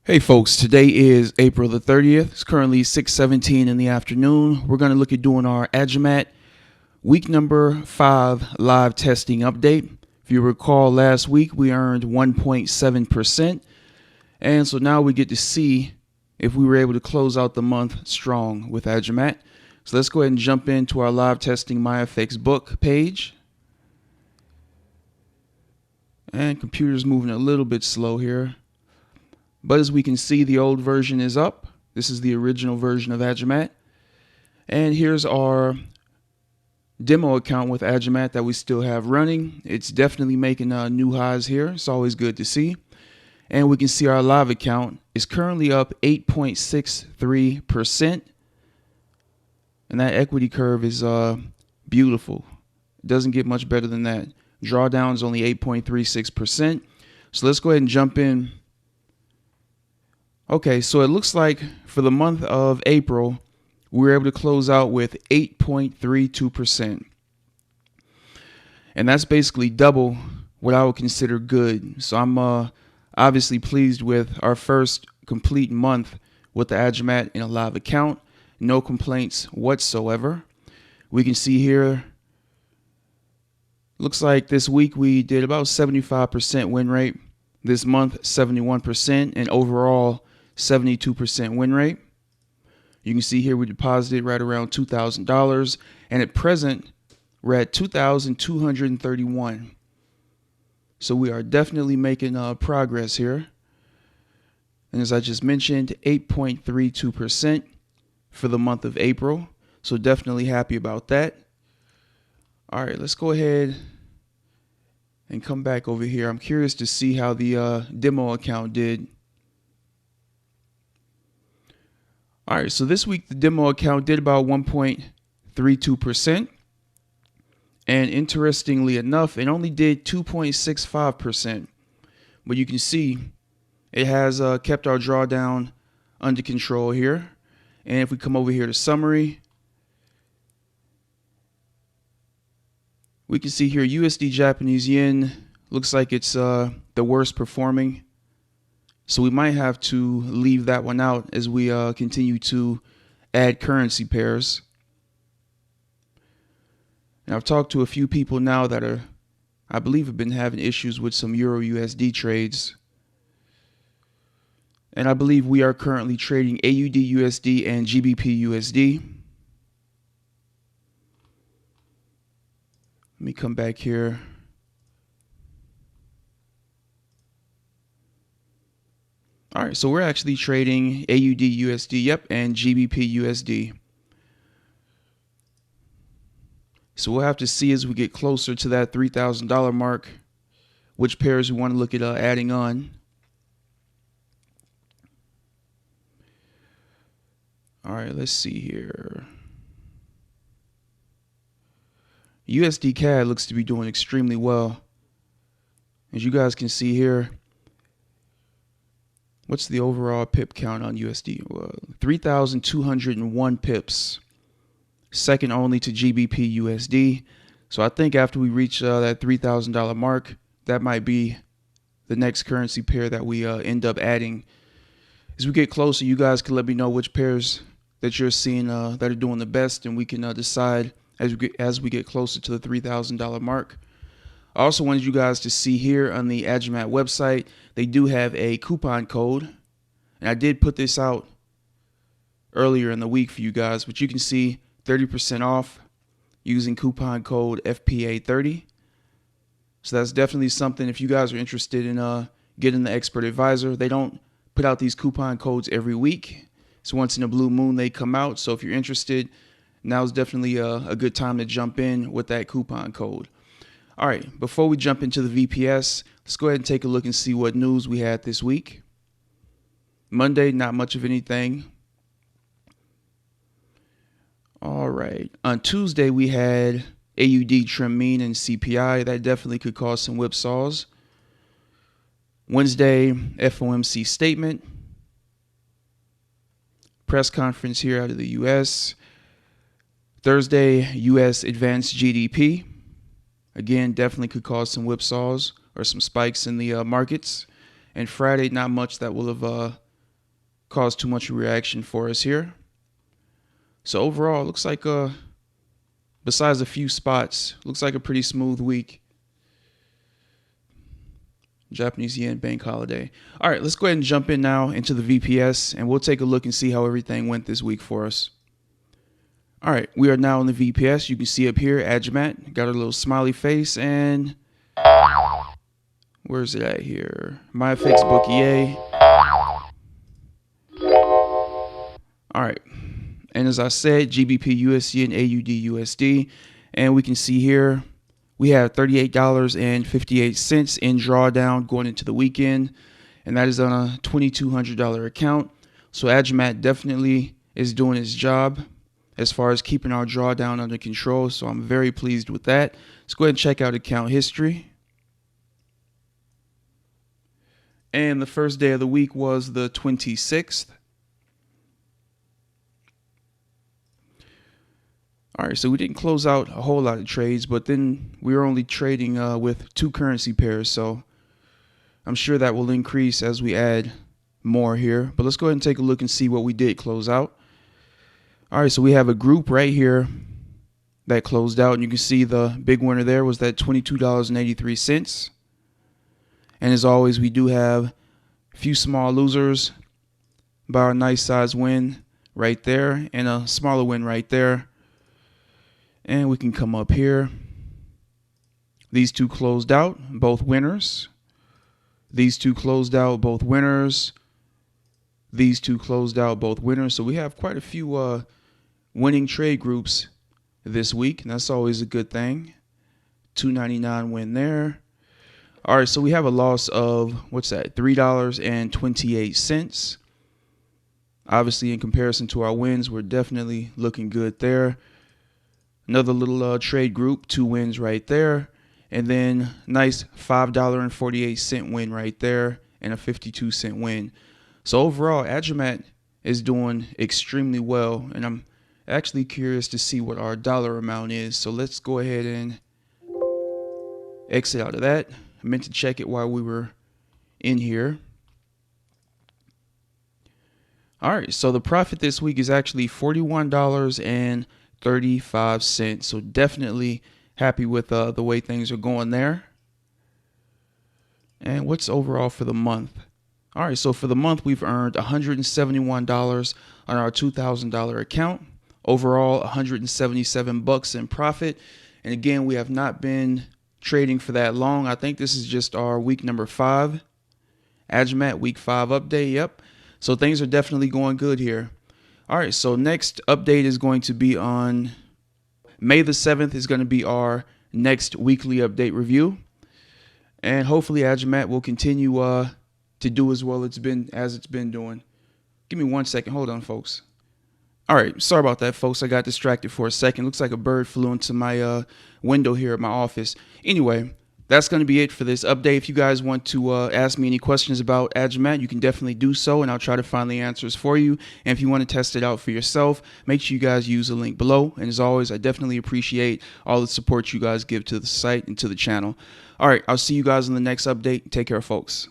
Hey folks, today is April the 30th. It's currently 6:17 in the afternoon. We're going to look at doing our Agimat week number 5 live testing update. If you recall, last week we earned 1.7%. And so now we get to see if we were able to close out the month strong with Agimat. So let's go ahead and jump into our live testing MyFX book page. And computer's moving a little bit slow here. But as we can see, the old version is up. This is the original version of Agimat. And here's our demo account with Agimat that we still have running. It's definitely making new highs here. It's always good to see. And we can see our live account is currently up 8.63%. And that equity curve is beautiful. It doesn't get much better than that. Drawdown is only 8.36%. So let's go ahead and jump in. Okay, so it looks like for the month of April, we were able to close out with 8.32%. And that's basically double what I would consider good. So I'm obviously pleased with our first complete month with the Agimat in a live account. No complaints whatsoever. We can see here, looks like this week we did about 75% win rate. This month, 71%, and overall, 72% win rate. You can see here we deposited right around $2,000, and at present we're at $2,231. So we are definitely making progress here. And as I just mentioned, 8.32% for the month of April. So definitely happy about that. All right, let's go ahead and come back over here. I'm curious to see how the demo account did. All right, so this week the demo account did about 1.32%. And interestingly enough, it only did 2.65%. But you can see it has kept our drawdown under control here. And if we come over here to summary, we can see here USD Japanese yen looks like it's the worst performing. So we might have to leave that one out as we continue to add currency pairs. And I've talked to a few people now that I believe have been having issues with some Euro USD trades. And I believe we are currently trading AUD USD and GBP USD. Let me come back here. All right, so we're actually trading AUD USD, yep, and GBP USD. So we'll have to see as we get closer to that $3,000 mark which pairs we want to look at adding on. All right, let's see here. USD CAD looks to be doing extremely well. As you guys can see here, what's the overall pip count on USD? 3,201 pips, second only to GBP USD. So I think after we reach that $3,000 mark, that might be the next currency pair that we end up adding. As we get closer, you guys can let me know which pairs that you're seeing that are doing the best, and we can decide as we get closer to the $3,000 mark. I also wanted you guys to see here on the Agimat website, they do have a coupon code. And I did put this out earlier in the week for you guys, but you can see 30% off using coupon code FPA30. So that's definitely something if you guys are interested in getting the expert advisor. They don't put out these coupon codes every week. So once in a blue moon, they come out. So if you're interested, now's definitely a good time to jump in with that coupon code. All right, before we jump into the VPS, let's go ahead and take a look and see what news we had this week. Monday, not much of anything. All right, on Tuesday, we had AUD trim mean and CPI. That definitely could cause some whipsaws. Wednesday, FOMC statement. Press conference here out of the U.S. Thursday, U.S. advanced GDP. Again, definitely could cause some whipsaws or some spikes in the markets. And Friday, not much that will have cause too much reaction for us here. So overall, it looks like besides a few spots, looks like a pretty smooth week. Japanese yen bank holiday. All right, let's go ahead and jump in now into the VPS, and we'll take a look and see how everything went this week for us. All right, we are now in the VPS. You can see up here, Agimat got a little smiley face, and where's it at here? MyFX book EA. All right, and as I said, GBP USD and AUD USD, and we can see here we have $38.58 in drawdown going into the weekend, and that is on a $2,200 account. So Agimat definitely is doing its job as far as keeping our drawdown under control. So I'm very pleased with that. Let's go ahead and check out account history. And the first day of the week was the 26th. All right, so we didn't close out a whole lot of trades, but then we were only trading with 2 currency pairs. So I'm sure that will increase as we add more here. But let's go ahead and take a look and see what we did close out. All right, so we have a group right here that closed out, and you can see the big winner there was that $22.83. And as always, we do have a few small losers by a nice size win right there and a smaller win right there. And we can come up here. These two closed out, both winners. These two closed out, both winners. These two closed out, both winners. So we have quite a few winning trade groups this week, and that's always a good thing. $2.99 win there. All right, so we have a loss of, what's that, $3.28. Obviously, in comparison to our wins, we're definitely looking good there. Another little trade group, 2 wins right there. And then nice $5.48 win right there and a 52-cent win. So overall, Agimat is doing extremely well. And I'm actually curious to see what our dollar amount is. So let's go ahead and exit out of that. I meant to check it while we were in here. All right, so the profit this week is actually $41.35. So definitely happy with the way things are going there. And what's overall for the month? All right, so for the month, we've earned $171 on our $2,000 account. Overall, $177 in profit. And again, we have not been trading for that long. I think this is just our week number 5. Agimat week 5 update. Yep. So things are definitely going good here. All right, so next update is going to be on May the 7th is going to be our next weekly update review. And hopefully Agimat will continue to do as well as it's been doing. Give me 1 second. Hold on, folks. All right, sorry about that, folks. I got distracted for a second. Looks like a bird flew into my window here at my office. Anyway, that's going to be it for this update. If you guys want to ask me any questions about Agimat, you can definitely do so, and I'll try to find the answers for you. And if you want to test it out for yourself, make sure you guys use the link below. And as always, I definitely appreciate all the support you guys give to the site and to the channel. All right, I'll see you guys in the next update. Take care, folks.